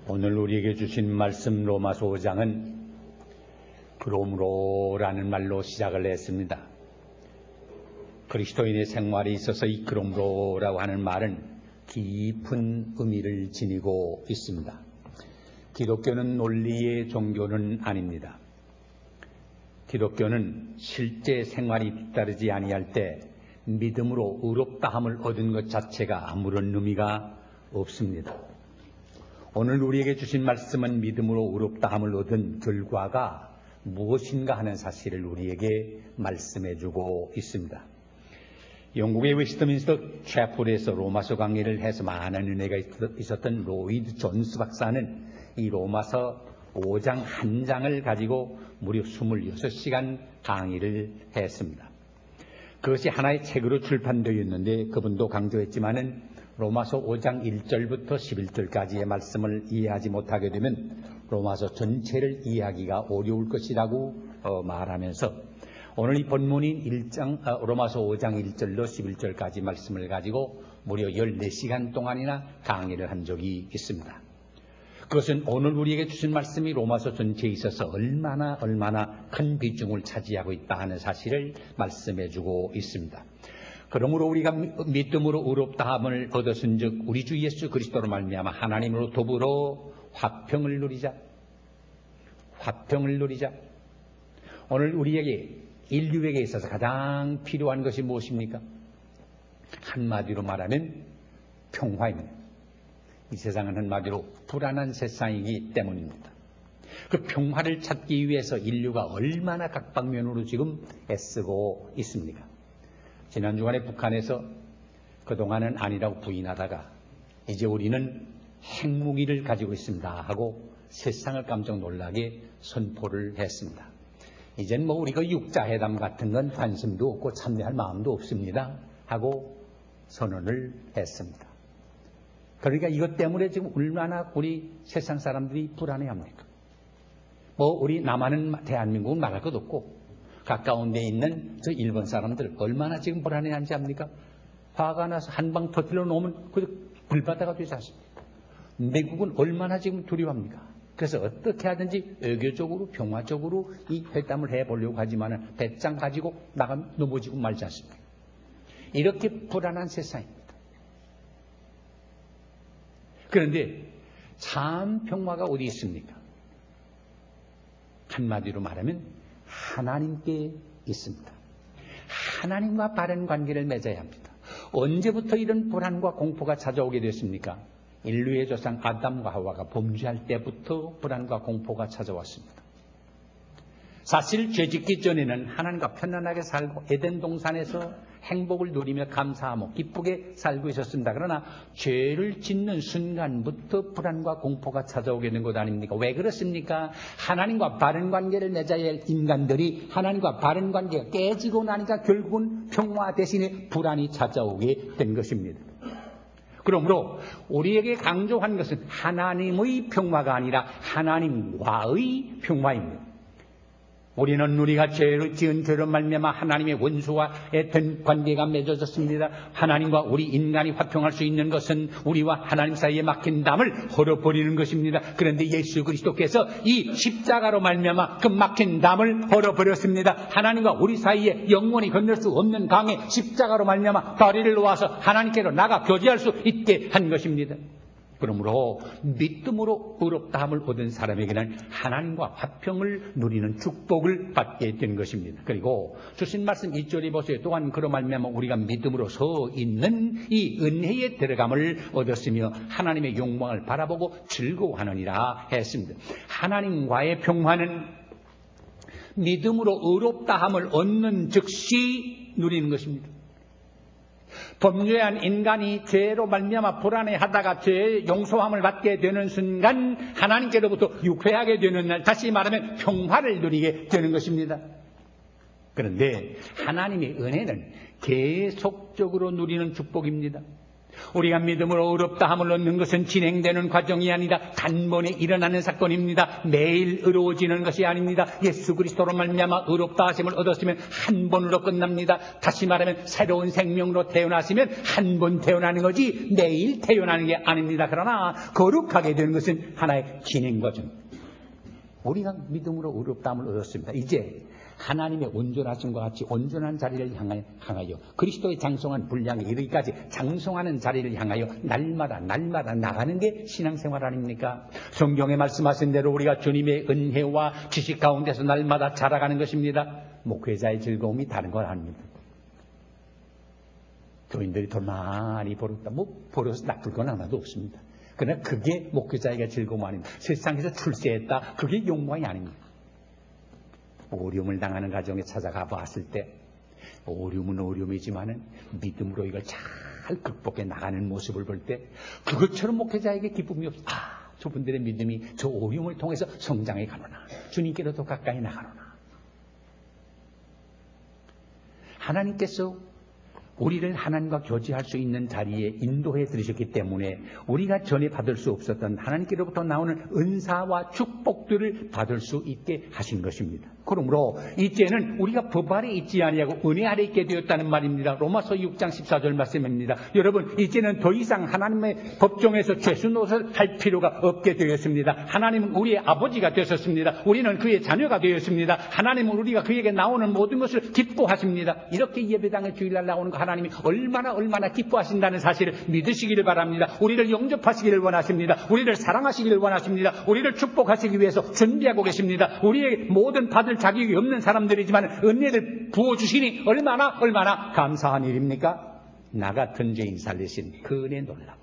오늘 우리에게 주신 말씀 로마서 5장은 그러므로라는 말로 시작을 했습니다. 그리스도인의 생활에 있어서 이 그러므로라고 하는 말은 깊은 의미를 지니고 있습니다. 기독교는 논리의 종교는 아닙니다. 기독교는 실제 생활이 뒤따르지 아니할 때 믿음으로 의롭다함을 얻은 것 자체가 아무런 의미가 없습니다. 오늘 우리에게 주신 말씀은 믿음으로 의롭다함을 얻은 결과가 무엇인가 하는 사실을 우리에게 말씀해주고 있습니다. 영국의 웨스트민스터 채플에서 로마서 강의를 해서 많은 은혜가 있었던 로이드 존스 박사는 이 로마서 5장 한 장을 가지고 무려 26시간 강의를 했습니다. 그것이 하나의 책으로 출판되어 있는데 그분도 강조했지만은 로마서 5장 1절부터 11절까지의 말씀을 이해하지 못하게 되면 로마서 전체를 이해하기가 어려울 것이라고 말하면서 오늘 이 본문인 로마서 5장 1절로 11절까지 말씀을 가지고 무려 14시간 동안이나 강의를 한 적이 있습니다. 그것은 오늘 우리에게 주신 말씀이 로마서 전체에 있어서 얼마나 큰 비중을 차지하고 있다 하는 사실을 말씀해주고 있습니다. 그러므로 우리가 믿음으로 의롭다함을 얻었은즉 우리 주 예수 그리스도로 말미암아 하나님으로 더불어 화평을 누리자. 오늘 우리에게 인류에게 있어서 가장 필요한 것이 무엇입니까? 한마디로 말하면 평화입니다. 이 세상은 한마디로 불안한 세상이기 때문입니다. 그 평화를 찾기 위해서 인류가 얼마나 각방면으로 지금 애쓰고 있습니까? 지난 주간에 북한에서 그동안은 아니라고 부인하다가 이제 우리는 핵무기를 가지고 있습니다 하고 세상을 깜짝 놀라게 선포를 했습니다. 이젠 우리가 육자회담 같은 건 관심도 없고 참여할 마음도 없습니다 하고 선언을 했습니다. 그러니까 이것 때문에 지금 얼마나 우리 세상 사람들이 불안해합니까? 우리 남한은 대한민국은 말할 것도 없고 가까운 데 있는 저 일본 사람들 얼마나 지금 불안해한지 압니까? 화가 나서 한방 터뜨려 놓으면 그 불바다가 되지 않습니까? 미국은 얼마나 지금 두려워합니까? 그래서 어떻게 하든지 외교적으로 평화적으로 이 회담을 해보려고 하지만 배짱 가지고 나가면 넘어지고 말지 않습니까? 이렇게 불안한 세상입니다. 그런데 참 평화가 어디 있습니까? 한마디로 말하면 하나님께 있습니다. 하나님과 바른 관계를 맺어야 합니다. 언제부터 이런 불안과 공포가 찾아오게 됐습니까? 인류의 조상 아담과 하와가 범죄할 때부터 불안과 공포가 찾아왔습니다. 사실 죄짓기 전에는 하나님과 편안하게 살고 에덴 동산에서 행복을 누리며 감사하며 기쁘게 살고 있었습니다. 그러나 죄를 짓는 순간부터 불안과 공포가 찾아오게 된 것 아닙니까? 왜 그렇습니까? 하나님과 바른 관계를 맺어야 할 인간들이 하나님과 바른 관계가 깨지고 나니까 결국은 평화 대신에 불안이 찾아오게 된 것입니다. 그러므로 우리에게 강조한 것은 하나님의 평화가 아니라 하나님과의 평화입니다. 우리가 죄를 지은 죄로 말미암아 하나님의 원수와 애된 관계가 맺어졌습니다. 하나님과 우리 인간이 화평할 수 있는 것은 우리와 하나님 사이에 막힌 담을 헐어버리는 것입니다. 그런데 예수 그리스도께서 이 십자가로 말미암아 그 막힌 담을 헐어버렸습니다. 하나님과 우리 사이에 영원히 건널 수 없는 강에 십자가로 말미암아 다리를 놓아서 하나님께로 나가 교제할 수 있게 한 것입니다. 그러므로 믿음으로 의롭다함을 얻은 사람에게는 하나님과 화평을 누리는 축복을 받게 된 것입니다. 그리고 주신 말씀 2절에 보세요. 또한 그로 말미암아 우리가 믿음으로 서 있는 이 은혜의 들어감을 얻었으며 하나님의 영광을 바라보고 즐거워하느니라 했습니다. 하나님과의 평화는 믿음으로 의롭다함을 얻는 즉시 누리는 것입니다. 범죄한 인간이 죄로 말미암아 불안해하다가 죄의 용서함을 받게 되는 순간 하나님께로부터 유쾌하게 되는 날, 다시 말하면 평화를 누리게 되는 것입니다. 그런데 하나님의 은혜는 계속적으로 누리는 축복입니다. 우리가 믿음으로 의롭다 함을 얻는 것은 진행되는 과정이 아니라 단번에 일어나는 사건입니다. 매일 의로워지는 것이 아닙니다. 예수 그리스도로 말미암아 의롭다 하심을 얻었으면 한 번으로 끝납니다. 다시 말하면 새로운 생명으로 태어났으면 한 번 태어나는 거지 매일 태어나는 게 아닙니다. 그러나 거룩하게 되는 것은 하나의 진행 과정. 우리가 믿음으로 의롭다 함을 얻었습니다. 이제 하나님의 온전하심과 같이 온전한 자리를 향하여 그리스도의 장성한 분량에 이르기까지 장성하는 자리를 향하여 날마다 나가는 게 신앙생활 아닙니까? 성경에 말씀하신 대로 우리가 주님의 은혜와 지식 가운데서 날마다 자라가는 것입니다. 목회자의 즐거움이 다른 건 아닙니다. 교인들이 돈 많이 벌었다. 벌어서 나쁠 건 하나도 없습니다. 그러나 그게 목회자에게 즐거움 아닙니다. 세상에서 출세했다. 그게 욕망이 아닙니다. 어려움을 당하는 가정에 찾아가 봤을 때 어려움은 어려움이지만은 믿음으로 이걸 잘 극복해 나가는 모습을 볼 때 그것처럼 목회자에게 기쁨이 없어. 저분들의 믿음이 저 어려움을 통해서 성장해 가노나 주님께로 더 가까이 나가노나. 하나님께서 우리를 하나님과 교제할 수 있는 자리에 인도해 들으셨기 때문에 우리가 전에 받을 수 없었던 하나님께로부터 나오는 은사와 축복들을 받을 수 있게 하신 것입니다. 그러므로 이제는 우리가 법 아래 있지 아니하고 은혜 아래 있게 되었다는 말입니다. 로마서 6장 14절 말씀입니다. 여러분, 이제는 더 이상 하나님의 법정에서 죄수 노릇을 할 필요가 없게 되었습니다. 하나님은 우리의 아버지가 되셨습니다. 우리는 그의 자녀가 되었습니다. 하나님은 우리가 그에게 나오는 모든 것을 기뻐하십니다. 이렇게 예배당에 주일날 나오는 거 하나님이 얼마나 기뻐하신다는 사실을 믿으시기를 바랍니다. 우리를 영접하시기를 원하십니다. 우리를 사랑하시기를 원하십니다. 우리를 축복하시기 위해서 준비하고 계십니다. 우리의 모든 받을 자격이 없는 사람들이지만 은혜를 부어주시니 얼마나 감사한 일입니까? 나 같은 죄인 살리신 그 은혜 놀라워.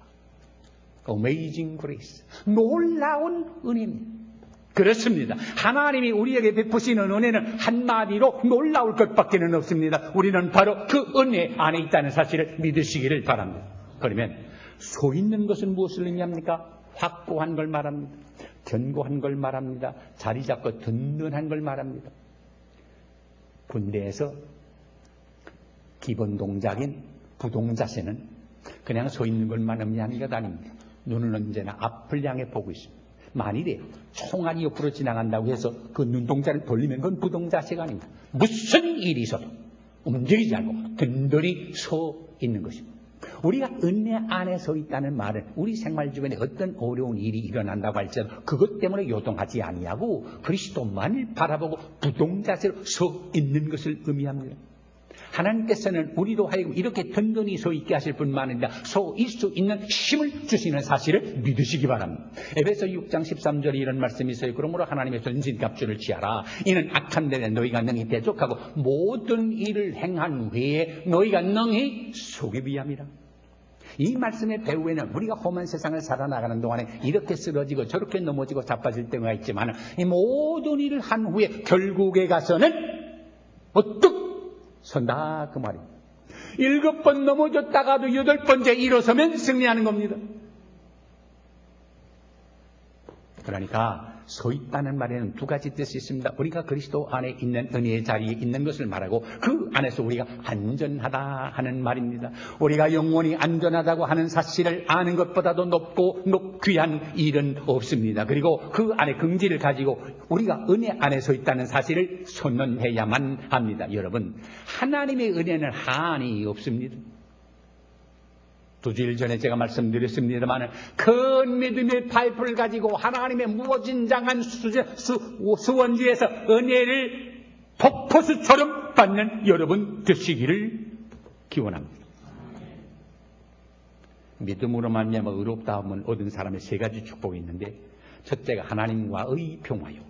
Amazing grace. 놀라운 은혜입니다. 그렇습니다. 하나님이 우리에게 베푸시는 은혜는 한마디로 놀라울 것밖에는 없습니다. 우리는 바로 그 은혜 안에 있다는 사실을 믿으시기를 바랍니다. 그러면 소 있는 것은 무엇을 의미합니까? 확고한 걸 말합니다. 견고한 걸 말합니다. 자리 잡고 든든한 걸 말합니다. 군대에서 기본 동작인 부동자세는 그냥 서 있는 것만 의미하는 것 아닙니다. 눈은 언제나 앞을 향해 보고 있습니다. 만일에 총알이 옆으로 지나간다고 해서 그 눈동자를 돌리면 그건 부동자세가 아닙니다. 무슨 일이 있어도 움직이지 않고 든든히 서 있는 것입니다. 우리가 은혜 안에 서 있다는 말은 우리 생활 주변에 어떤 어려운 일이 일어난다고 할지라도 그것 때문에 요동하지 아니하고 그리스도만을 바라보고 부동자세로 서 있는 것을 의미합니다. 하나님께서는 우리로 하여금 이렇게 든든히 서 있게 하실 뿐만 아니라 서 있을 수 있는 힘을 주시는 사실을 믿으시기 바랍니다. 에베소 6장 13절에 이런 말씀이 있어요. 그러므로 하나님의 전신갑주를 취하라. 이는 악한 데에 너희가 능히 대적하고 모든 일을 행한 후에 너희가 능히 속에 비함이라. 이 말씀의 배후에는 우리가 험한 세상을 살아나가는 동안에 이렇게 쓰러지고 저렇게 넘어지고 자빠질 때가 있지만 이 모든 일을 한 후에 결국에 가서는 어떻게 선다 그 말입니다. 7번 넘어졌다가도 8번째 일어서면 승리하는 겁니다. 그러니까 서 있다는 말에는 두 가지 뜻이 있습니다. 우리가 그리스도 안에 있는 은혜의 자리에 있는 것을 말하고 그 안에서 우리가 안전하다 하는 말입니다. 우리가 영원히 안전하다고 하는 사실을 아는 것보다도 높고 귀한 일은 없습니다. 그리고 그 안에 긍지를 가지고 우리가 은혜 안에 서 있다는 사실을 선언해야만 합니다. 여러분, 하나님의 은혜는 한이 없습니다. 2주일 전에 제가 말씀드렸습니다만 큰 믿음의 파이프를 가지고 하나님의 무진장한 수원지에서 은혜를 폭포수처럼 받는 여러분 되시기를 기원합니다. 믿음으로 말미암아 의롭다 함을 얻은 사람의 3가지 축복이 있는데 첫째가 하나님과의 평화요.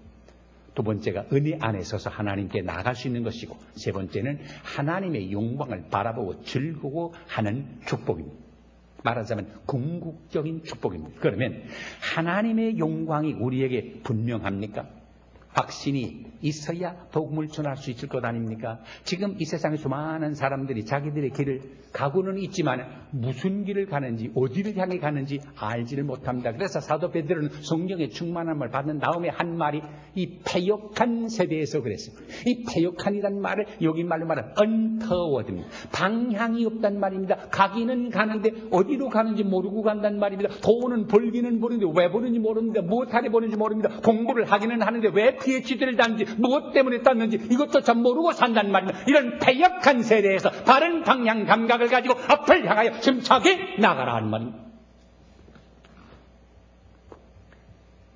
두 번째가 은혜 안에 서서 하나님께 나아갈 수 있는 것이고 세 번째는 하나님의 영광을 바라보고 즐거워하는 축복입니다. 말하자면 궁극적인 축복입니다. 그러면 하나님의 영광이 우리에게 분명합니까? 확신이 있어야 복음을 전할 수 있을 것 아닙니까? 지금 이 세상에 수많은 사람들이 자기들의 길을 가고는 있지만 무슨 길을 가는지 어디를 향해 가는지 알지를 못합니다. 그래서 사도 베드로는 성령의 충만함을 받는 다음에 한 말이 이 패역한 세대에서 그랬습니다. 이 패역한이라는 말을 여기 말로 말하면 untoward입니다. 방향이 없단 말입니다. 가기는 가는데 어디로 가는지 모르고 간단 말입니다. 돈은 벌기는 버는데 왜 버는지 모릅니다. 무엇하러 버는지 모릅니다. 공부를 하기는 하는데 왜 PhD를 땄는지 무엇 때문에 땄는지 이것조차 모르고 산단 말입니다. 이런 패역한 세대에서 바른 방향 감각을 가지고 앞을 향하여 힘차게 나가라 하는 말입니다.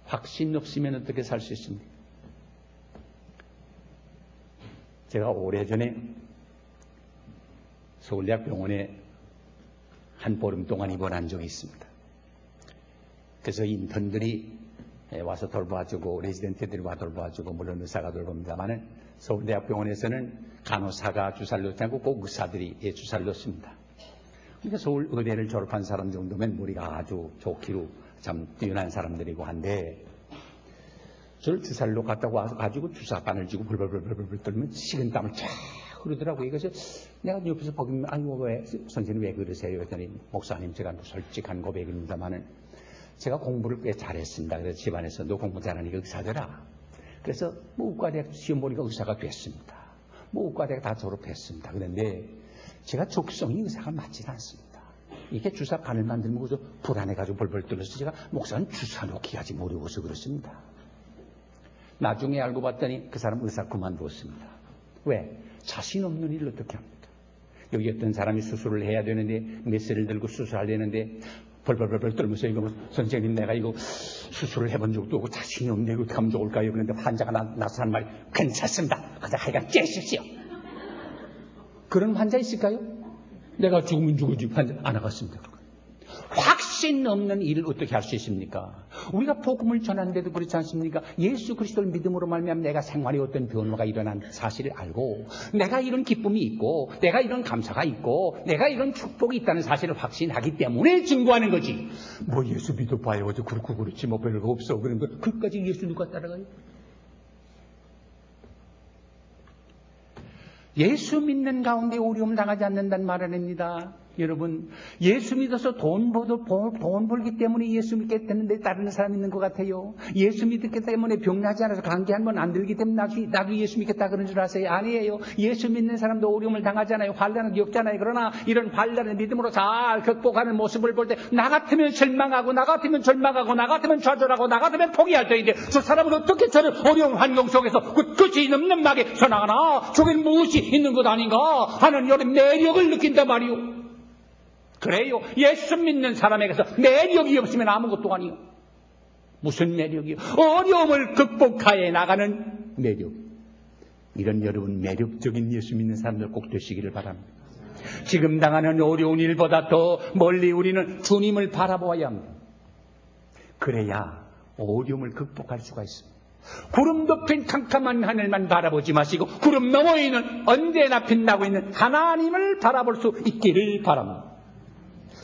확신 없으면 어떻게 살 수 있습니까? 제가 오래전에 서울대학병원에 한 보름 동안 입원한 적이 있습니다. 그래서 인턴들이 와서 돌봐주고 레지던트들이 와서 돌봐주고 물론 의사가 돌봅니다만은 서울대학병원에서는 간호사가 주사를 놓지 않고 꼭 의사들이 주사를 놓습니다. 그러니까 서울 의대를 졸업한 사람 정도면 머리가 아주 좋기로 참 뛰어난 사람들이고 한데 저를 주사를 놓았다고 와서 가지고 주사바늘 쥐고 벌벌벌벌 떨면 식은땀을 쫙 흐르더라고요. 그래서 내가 옆에서 보기면 아이고 왜 선생님 왜 그러세요? 그랬더니 목사님 제가 솔직한 고백입니다만은 제가 공부를 꽤 잘했습니다. 그래서 집안에서 너 공부 잘하니까 의사되라. 그래서 의과대학 시험 보니까 의사가 됐습니다. 의과대학 다 졸업했습니다. 그런데 제가 적성이 의사가 맞지 않습니다. 이게 주사 바늘만 들면 불안해가지고 벌벌 떨어서 제가 목사는 주사 놓기 아직 어려워서 그렇습니다. 나중에 알고 봤더니 그 사람 의사 그만두었습니다. 왜? 자신 없는 일을 어떻게 합니까? 여기 어떤 사람이 수술을 해야 되는데 메스를 들고 수술하려는데 벌벌벌 떨면서 이거 선생님 내가 이거 수술을 해본 적도 없고 자신이 없네 어떻게 하면 좋을까요? 그런데 환자가 나서는 말이 괜찮습니다. 그냥 하여간 째십시오. 그런 환자 있을까요? 내가 죽으면 죽으지 환자 안 하겠습니다. 확신 없는 일을 어떻게 할 수 있습니까? 우리가 복음을 전하는데도 그렇지 않습니까? 예수 그리스도를 믿음으로 말미암아 내가 생활에 어떤 변화가 일어난 사실을 알고 내가 이런 기쁨이 있고 내가 이런 감사가 있고 내가 이런 축복이 있다는 사실을 확신하기 때문에 증거하는 거지. 뭐 예수 믿어봐요. 어제 그렇고 그렇지 뭐 별거 없어. 그런 거 그까지 예수 누가 따라가요? 예수 믿는 가운데 어려움 당하지 않는다는 말 아닙니다. 여러분, 예수 믿어서 돈 벌기 때문에 예수 믿게 되는데 다른 사람 있는 것 같아요. 예수 믿기 때문에 병나지 않아서 감기 한 번 안 들기 때문에 나도 예수 믿겠다 그런 줄 아세요? 아니에요. 예수 믿는 사람도 어려움을 당하잖아요. 환난은 겪잖아요. 그러나 이런 환난을 믿음으로 잘 극복하는 모습을 볼 때 나 같으면 실망하고 나 같으면 절망하고 나 같으면 좌절하고 나 같으면 포기할 때인데 저 사람은 어떻게 저런 어려운 환경 속에서 끝이 넘는 막에 서나가나 저긴 무엇이 있는 것 아닌가 하는 이런 매력을 느낀단 말이요. 그래요. 예수 믿는 사람에게서 매력이 없으면 아무것도 아니요. 무슨 매력이요? 어려움을 극복하여 나가는 매력. 이런 여러분 매력적인 예수 믿는 사람들 꼭 되시기를 바랍니다. 지금 당하는 어려운 일보다 더 멀리 우리는 주님을 바라보아야 합니다. 그래야 어려움을 극복할 수가 있습니다. 구름 덮인 캄캄한 하늘만 바라보지 마시고 구름 너머에 있는 언제나 빛나고 있는 하나님을 바라볼 수 있기를 바랍니다.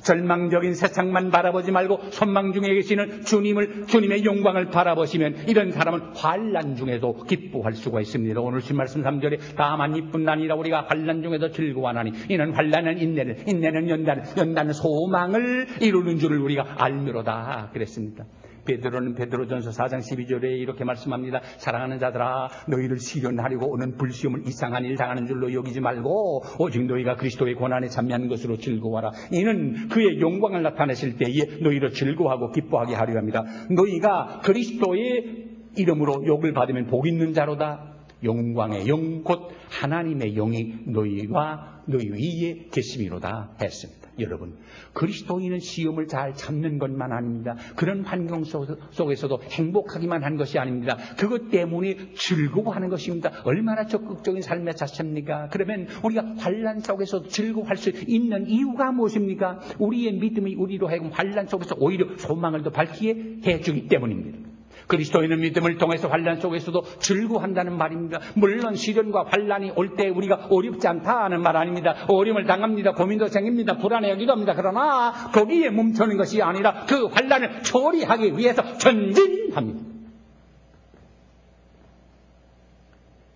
절망적인 세상만 바라보지 말고 소망 중에 계시는 주님의 영광을 바라보시면 이런 사람은 환난 중에도 기뻐할 수가 있습니다. 오늘 신 말씀 3절에 다만 이뿐 아니라 우리가 환난 중에도 즐거워하나니 이는 환난은 인내는 연단은 소망을 이루는 줄을 우리가 알미로다 그랬습니다. 베드로는 베드로전서 4장 12절에 이렇게 말씀합니다. 사랑하는 자들아 너희를 시련하려고 오는 불시험을 이상한 일 당하는 줄로 여기지 말고 오직 너희가 그리스도의 고난에 참여한 것으로 즐거워하라. 이는 그의 영광을 나타내실 때에 너희를 즐거워하고 기뻐하게 하려 합니다. 너희가 그리스도의 이름으로 욕을 받으면 복 있는 자로다. 영광의 영 곧 하나님의 영이 너희와 너희 위에 계심이로다 했습니다. 여러분, 그리스도인은 시험을 잘 참는 것만 아닙니다. 그런 환경 속에서도 행복하기만 한 것이 아닙니다. 그것 때문에 즐거워하는 것입니다. 얼마나 적극적인 삶의 자체입니까? 그러면 우리가 환난 속에서 즐거워할 수 있는 이유가 무엇입니까? 우리의 믿음이 우리로 하여금 환난 속에서 오히려 소망을 더 밝게 해주기 때문입니다. 그리스도인은 믿음을 통해서 환난 속에서도 즐거워한다는 말입니다. 물론 시련과 환난이 올 때 우리가 어렵지 않다 하는 말 아닙니다. 어려움을 당합니다. 고민도 생깁니다. 불안해하기도 합니다. 그러나 거기에 멈추는 것이 아니라 그 환난을 처리하기 위해서 전진합니다.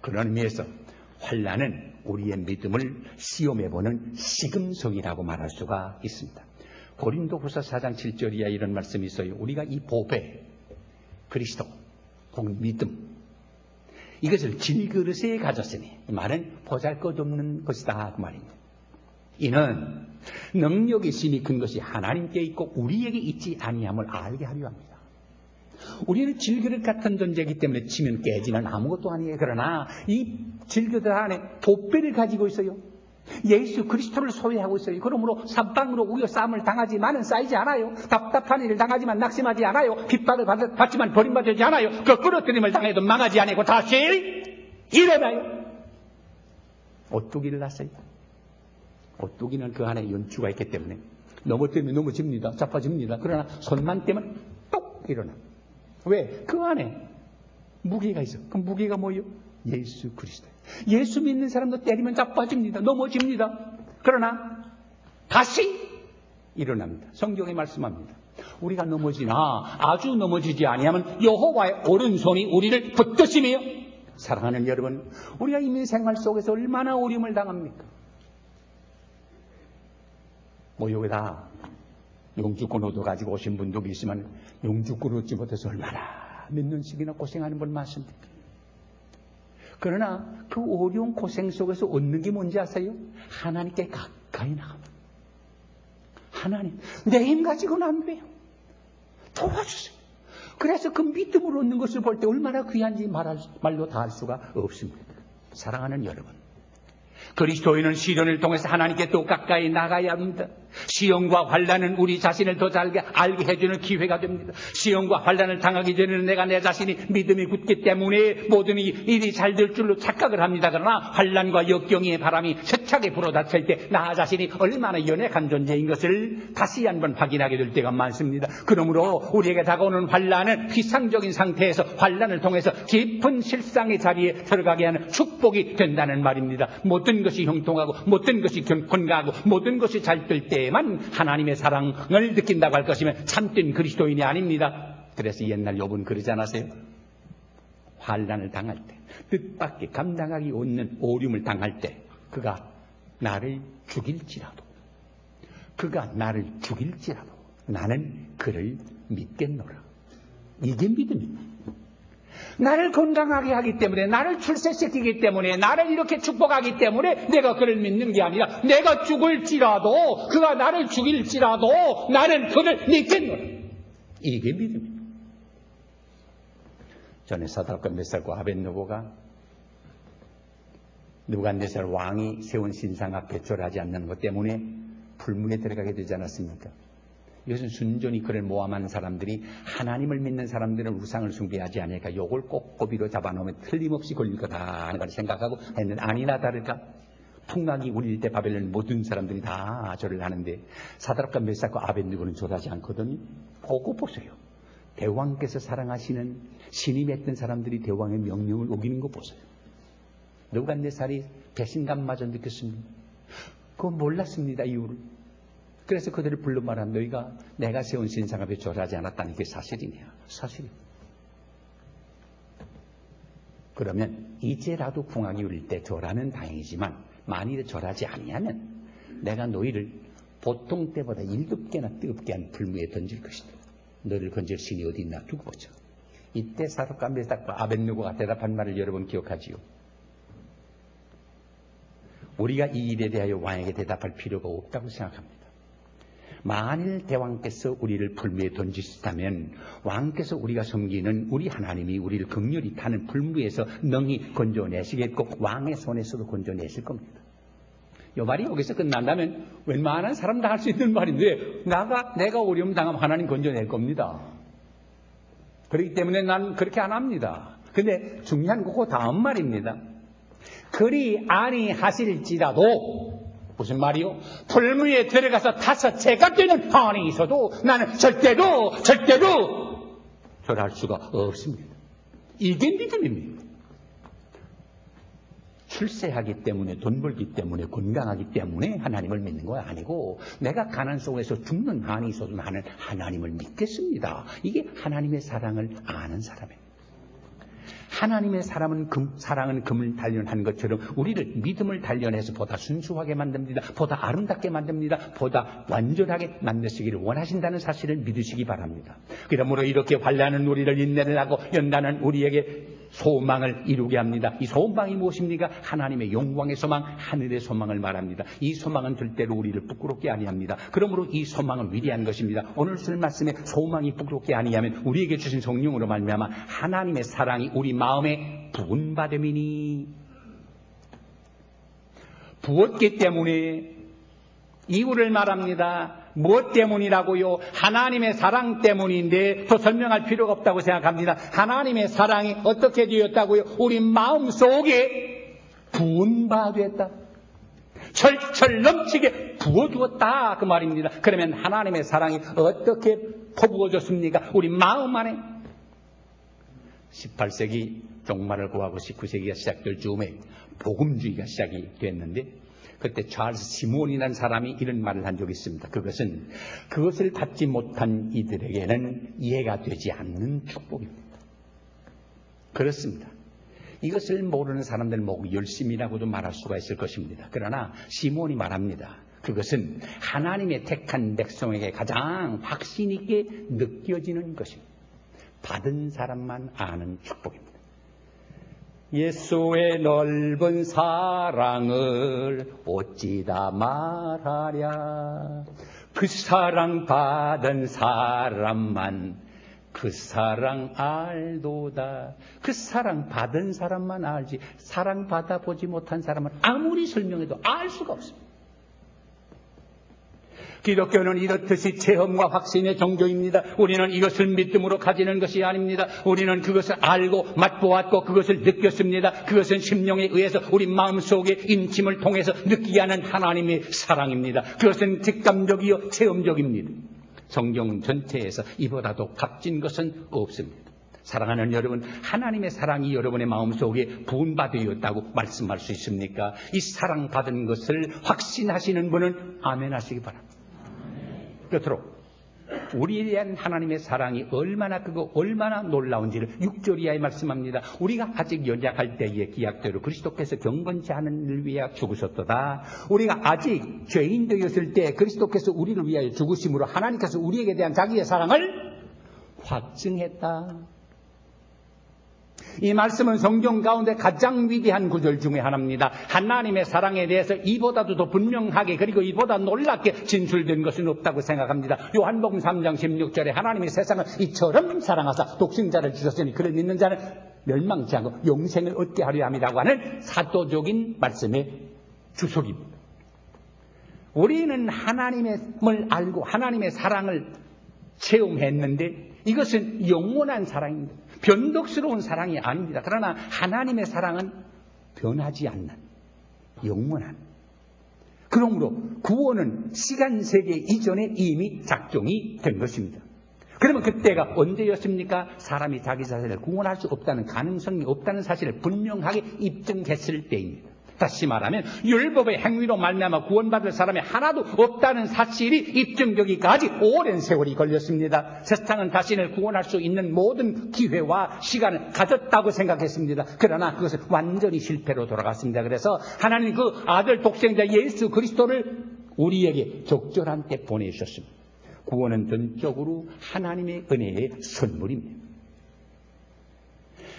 그런 의미에서 환난은 우리의 믿음을 시험해보는 시금석이라고 말할 수가 있습니다. 고린도후서 4장 7절이야 이런 말씀이 있어요. 우리가 이 보배, 그리스도, 혹은 믿음, 이것을 질그릇에 가졌으니, 이 말은 보잘것없는 것이다 그 말입니다. 이는 능력이 심히 큰 것이 하나님께 있고 우리에게 있지 아니함을 알게 하려 합니다. 우리는 질그릇 같은 존재이기 때문에 치면 깨지는 아무것도 아니에요. 그러나 이 질그릇 안에 보배를 가지고 있어요. 예수 그리스도를 소유하고 있어요. 그러므로 사방으로 우여 싸움을 당하지만은 쌓이지 않아요. 답답한 일을 당하지만 낙심하지 않아요. 핍박을 받지만 버림받지 않아요. 그 끌어들임을 당해도 망하지 않고 다시 일어나요. 오뚜기를 낳았어요. 오뚜기는 그 안에 연주가 있기 때문에 넘어뜨리면 넘어집니다. 자빠집니다. 그러나 손만 떼면 똑 일어나. 왜? 그 안에 무게가 있어. 그 무게가 뭐예요? 예수 그리스도. 예수 믿는 사람도 때리면 자빠집니다. 넘어집니다. 그러나 다시 일어납니다. 성경에 말씀합니다. 우리가 넘어지나 아주 넘어지지 아니하면 여호와의 오른손이 우리를 붙드시며. 사랑하는 여러분, 우리가 인민 생활 속에서 얼마나 어려움을 당합니까? 뭐 여기다 영주권 얻어 가지고 오신 분도 계시지만 영주권 얻지 못해서 얼마나 몇 년씩이나 고생하는 분 많습니까? 그러나 그 어려운 고생 속에서 얻는 게 뭔지 아세요? 하나님께 가까이 나갑니다. 하나님, 내 힘 가지고는 안 돼요. 도와주세요. 그래서 그 믿음으로 얻는 것을 볼 때 얼마나 귀한지 말로 다 할 수가 없습니다. 사랑하는 여러분, 그리스도인은 시련을 통해서 하나님께 더 가까이 나가야 합니다. 시험과 환난은 우리 자신을 더 잘 알게 해주는 기회가 됩니다. 시험과 환난을 당하기 전에는 내가 내 자신이 믿음이 굳기 때문에 모든 일이 잘 될 줄로 착각을 합니다. 그러나 환난과 역경의 바람이 세차게 불어닥칠 때 나 자신이 얼마나 연약한 존재인 것을 다시 한번 확인하게 될 때가 많습니다. 그러므로 우리에게 다가오는 환난은 피상적인 상태에서 환난을 통해서 깊은 실상의 자리에 들어가게 하는 축복이 된다는 말입니다. 모든 것이 형통하고 모든 것이 건강하고 모든 것이 잘 될 때에만 하나님의 사랑을 느낀다고 할 것이면 참된 그리스도인이 아닙니다. 그래서 옛날 욥은 그러지 않았어요? 환난을 당할 때, 뜻밖의 감당하기 없는 어려움을 당할 때 그가 나를 죽일지라도 나는 그를 믿겠노라. 이게 믿음입니다. 나를 건강하게 하기 때문에, 나를 출세시키기 때문에, 나를 이렇게 축복하기 때문에 내가 그를 믿는 게 아니라 내가 죽을지라도, 그가 나를 죽일지라도 나는 그를 믿겠노라. 이게 믿음입니다. 전에 사드락과 메삭과 아벳느고가 느부갓네살 왕이 세운 신상 앞에 절하지 않는 것 때문에 불문에 들어가게 되지 않았습니까? 이것은 순전히 그를 모함하는 사람들이 하나님을 믿는 사람들은 우상을 숭배하지 않으니까 이걸 꼭 고비로 잡아놓으면 틀림없이 걸릴 거다 하는 걸 생각하고 했는데 아니나 다를까 풍악이 울릴 때 바벨론 모든 사람들이 다 절을 하는데 사드락과 메삭과 아벳느고는 절하지 않거든요. 그거 보세요. 대왕께서 사랑하시는 신이 맺던 사람들이 대왕의 명령을 어기는 거 보세요. 느부갓네살이 배신감마저 느꼈습니다. 그건 몰랐습니다. 이유를. 그래서 그들을 불러 말한 너희가 내가 세운 신상 앞에 절하지 않았다는 게 사실이냐? 사실이에요. 그러면 이제라도 궁악이 울릴 때 절하면 다행이지만 만일에 절하지 아니하면 내가 너희를 보통 때보다 1급계나 뜨겁게 한 불무에 던질 것이다. 너를 건질 신이 어디 있나 두고 보자. 이때 사드락과 메삭과 아벳느고가 대답한 말을 여러분 기억하지요? 우리가 이 일에 대하여 왕에게 대답할 필요가 없다고 생각합니다. 만일 대왕께서 우리를 불무에 던지시다면 왕께서 우리가 섬기는 우리 하나님이 우리를 긍휼히 타는 불무에서 능히 건져내시겠고 왕의 손에서도 건져내실 겁니다. 이 말이 여기서 끝난다면 웬만한 사람 다 할 수 있는 말인데 내가 어려움 당하면 하나님 건져낼 겁니다. 그렇기 때문에 난 그렇게 안 합니다. 근데 중요한 거 그 다음 말입니다. 그리 아니하실지라도 무슨 말이요? 불무에 들어가서 다섯 채가 되는 한이 있어도 나는 절대로 절할 수가 없습니다. 이게 믿음입니다. 출세하기 때문에, 돈 벌기 때문에, 건강하기 때문에 하나님을 믿는 거 아니고 내가 가난 속에서 죽는 한이 있어도 나는 하나님을 믿겠습니다. 이게 하나님의 사랑을 아는 사람입니다. 하나님의 사랑은 금을 단련한 것처럼 우리를 믿음을 단련해서 보다 순수하게 만듭니다. 보다 아름답게 만듭니다. 보다 완전하게 만드시기를 원하신다는 사실을 믿으시기 바랍니다. 그러므로 이렇게 환난은 우리를 인내를 하고 연단은 우리에게 소망을 이루게 합니다. 이 소망이 무엇입니까? 하나님의 영광의 소망, 하늘의 소망을 말합니다. 이 소망은 절대로 우리를 부끄럽게 아니합니다. 그러므로 이 소망은 위대한 것입니다. 오늘 쓸 말씀에 소망이 부끄럽게 아니하면 우리에게 주신 성령으로 말미암아 하나님의 사랑이 우리 마음에 부은받음이니, 부었기 때문에 이유를 말합니다. 무엇 때문이라고요? 하나님의 사랑 때문인데 더 설명할 필요가 없다고 생각합니다. 하나님의 사랑이 어떻게 되었다고요? 우리 마음 속에 부은 바 되었다. 철철 넘치게 부어주었다 그 말입니다. 그러면 하나님의 사랑이 어떻게 퍼부어졌습니까? 우리 마음 안에. 18세기 종말을 구하고 19세기가 시작될 즈음에 복음주의가 시작이 됐는데, 그때 찰스 시몬이라는 사람이 이런 말을 한 적이 있습니다. 그것은 그것을 받지 못한 이들에게는 이해가 되지 않는 축복입니다. 그렇습니다. 이것을 모르는 사람들 모두 열심이라고도 말할 수가 있을 것입니다. 그러나 시몬이 말합니다. 그것은 하나님의 택한 백성에게 가장 확신 있게 느껴지는 것입니다. 받은 사람만 아는 축복입니다. 예수의 넓은 사랑을 어찌다 말하랴. 그 사랑 받은 사람만 그 사랑 알도다. 그 사랑 받은 사람만 알지, 사랑 받아보지 못한 사람은 아무리 설명해도 알 수가 없습니다. 기독교는 이렇듯이 체험과 확신의 종교입니다. 우리는 이것을 믿음으로 가지는 것이 아닙니다. 우리는 그것을 알고 맛보았고 그것을 느꼈습니다. 그것은 심령에 의해서 우리 마음속에 인침을 통해서 느끼게 하는 하나님의 사랑입니다. 그것은 직감적이요 체험적입니다. 성경 전체에서 이보다도 값진 것은 없습니다. 사랑하는 여러분, 하나님의 사랑이 여러분의 마음속에 부은받으었다고 말씀할 수 있습니까? 이 사랑받은 것을 확신하시는 분은 아멘 하시기 바랍니다. 끝으로 우리에 대한 하나님의 사랑이 얼마나 크고 얼마나 놀라운지를 6절 이하에 말씀합니다. 우리가 아직 연약할 때의 기약대로 그리스도께서 경건치 않은 일을 위하여 죽으셨도다. 우리가 아직 죄인 되었을 때 그리스도께서 우리를 위하여 죽으심으로 하나님께서 우리에게 대한 자기의 사랑을 확증했다. 이 말씀은 성경 가운데 가장 위대한 구절 중에 하나입니다. 하나님의 사랑에 대해서 이보다도 더 분명하게, 그리고 이보다 놀랍게 진술된 것은 없다고 생각합니다. 요한복음 3장 16절에 하나님이 세상을 이처럼 사랑하사 독생자를 주셨으니 그를 믿는 자는 멸망치 않고 영생을 얻게 하려 함이라고 하는 사도적인 말씀의 주석입니다. 우리는 하나님을 알고 하나님의 사랑을 체험했는데 이것은 영원한 사랑입니다. 변덕스러운 사랑이 아닙니다. 그러나 하나님의 사랑은 변하지 않는 영원한. 그러므로 구원은 시간 세계 이전에 이미 작정이 된 것입니다. 그러면 그때가 언제였습니까? 사람이 자기 자신을 구원할 수 없다는 가능성이 없다는 사실을 분명하게 입증했을 때입니다. 다시 말하면 율법의 행위로 말미암아 구원받을 사람이 하나도 없다는 사실이 입증되기까지 오랜 세월이 걸렸습니다. 세상은 자신을 구원할 수 있는 모든 기회와 시간을 가졌다고 생각했습니다. 그러나 그것은 완전히 실패로 돌아갔습니다. 그래서 하나님 그 아들 독생자 예수 그리스도를 우리에게 적절한 때 보내주셨습니다. 구원은 전적으로 하나님의 은혜의 선물입니다.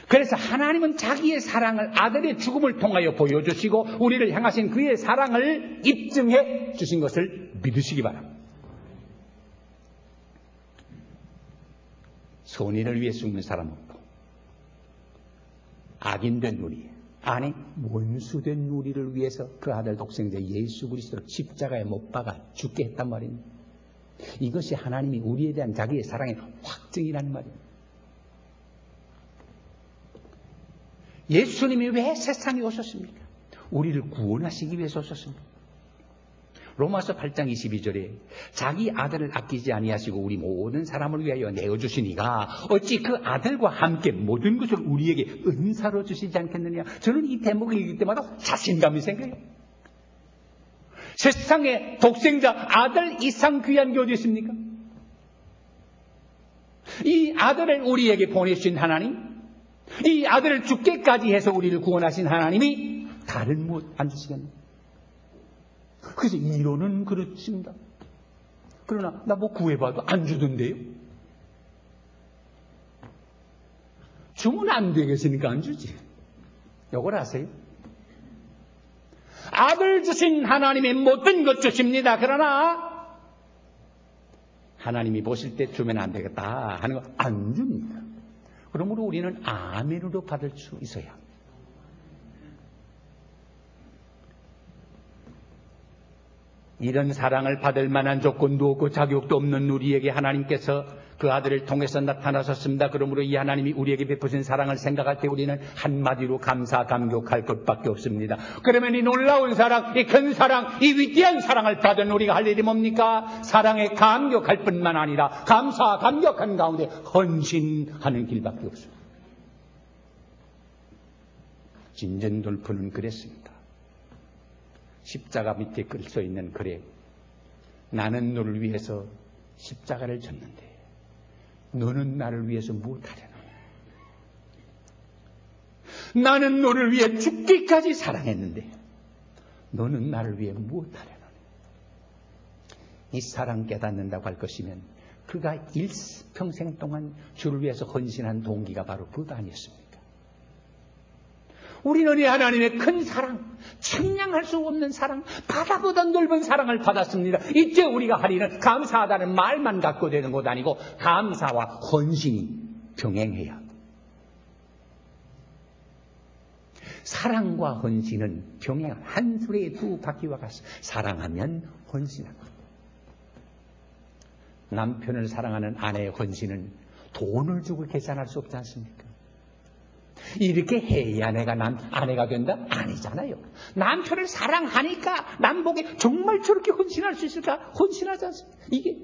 그래서 하나님은 자기의 사랑을 아들의 죽음을 통하여 보여주시고 우리를 향하신 그의 사랑을 입증해 주신 것을 믿으시기 바랍니다. 선인을 위해 죽는 사람 없고 악인된 우리, 아니 원수된 우리를 위해서 그 아들 독생자 예수 그리스도를 십자가에 못 박아 죽게 했단 말입니다. 이것이 하나님이 우리에 대한 자기의 사랑의 확증이라는 말입니다. 예수님이 왜 세상에 오셨습니까? 우리를 구원하시기 위해서 오셨습니다. 로마서 8장 22절에 자기 아들을 아끼지 아니하시고 우리 모든 사람을 위하여 내어주시니가 어찌 그 아들과 함께 모든 것을 우리에게 은사로 주시지 않겠느냐. 저는 이 대목을 읽을 때마다 자신감이 생겨요. 세상에 독생자 아들 이상 귀한 게 어디 있습니까? 이 아들을 우리에게 보내주신 하나님, 이 아들을 죽게까지 해서 우리를 구원하신 하나님이 다른 무엇 안 주시겠나? 그래서 이론은 그렇습니다. 그러나 나 뭐 구해봐도 안 주던데요? 주면 안 되겠으니까 안 주지. 요걸 아세요? 아들 주신 하나님이 모든 것 주십니다. 그러나 하나님이 보실 때 주면 안 되겠다 하는 거 안 줍니다. 그러므로 우리는 아멘으로 받을 수 있어야 합니다. 이런 사랑을 받을 만한 조건도 없고 자격도 없는 우리에게 하나님께서 그 아들을 통해서 나타나셨습니다. 그러므로 이 하나님이 우리에게 베푸신 사랑을 생각할 때 우리는 한마디로 감사 감격할 것밖에 없습니다. 그러면 이 놀라운 사랑, 이 큰 사랑, 이 위대한 사랑을 받은 우리가 할 일이 뭡니까? 사랑에 감격할 뿐만 아니라 감사 감격한 가운데 헌신하는 길밖에 없습니다. 진전돌프는 그랬습니다. 십자가 밑에 글 써 있는 글에 나는 너를 위해서 십자가를 졌는데 너는 나를 위해서 무엇하려나? 나는 너를 위해 죽기까지 사랑했는데 너는 나를 위해 무엇하려나? 이 사랑 깨닫는다고 할 것이면 그가 일평생 동안 주를 위해서 헌신한 동기가 바로 그가 아니었습니까? 우리는 이 하나님의 큰 사랑, 측량할 수 없는 사랑, 바다보다 넓은 사랑을 받았습니다. 이제 우리가 할 일은 감사하다는 말만 갖고 되는 것 아니고 감사와 헌신이 병행해야 합니다. 사랑과 헌신은 병행, 한 수레의 두 바퀴와 같이 사랑하면 헌신합니다. 남편을 사랑하는 아내의 헌신은 돈을 주고 계산할 수 없지 않습니까? 이렇게 해야 내가 아내가 된다? 아니잖아요. 남편을 사랑하니까 남복에 정말 저렇게 헌신할 수 있을까? 헌신하지 않습니까? 이게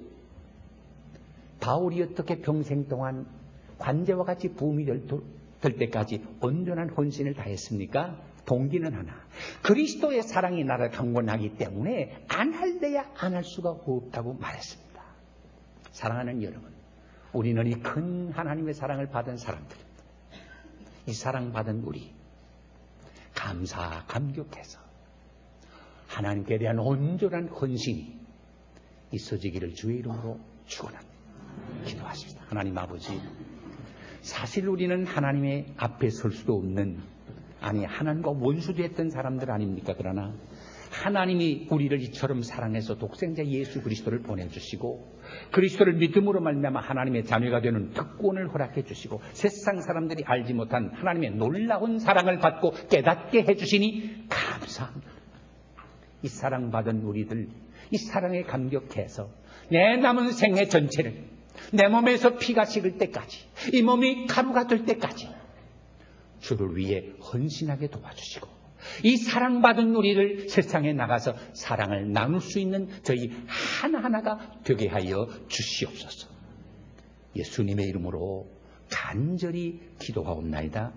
바울이 어떻게 평생 동안 관제와 같이 부음이 될 때까지 온전한 헌신을 다했습니까? 동기는 하나. 그리스도의 사랑이 나를 강권하기 때문에 안 할래야 안 할 수가 없다고 말했습니다. 사랑하는 여러분, 우리는 이 큰 하나님의 사랑을 받은 사람들입니다. 이 사랑받은 우리 감사 감격해서 하나님께 대한 온전한 헌신이 있어지기를 주의 이름으로 축원합니다. 기도하십시다. 하나님 아버지, 사실 우리는 하나님의 앞에 설 수도 없는, 아니 하나님과 원수됐던 사람들 아닙니까? 그러나 하나님이 우리를 이처럼 사랑해서 독생자 예수 그리스도를 보내주시고 그리스도를 믿음으로 말미암아 하나님의 자녀가 되는 특권을 허락해 주시고 세상 사람들이 알지 못한 하나님의 놀라운 사랑을 받고 깨닫게 해주시니 감사합니다. 이 사랑받은 우리들, 이 사랑에 감격해서 내 남은 생애 전체를 내 몸에서 피가 식을 때까지, 이 몸이 가루가 될 때까지 주를 위해 헌신하게 도와주시고 이 사랑받은 우리를 세상에 나가서 사랑을 나눌 수 있는 저희 하나하나가 되게 하여 주시옵소서. 예수님의 이름으로 간절히 기도하옵나이다.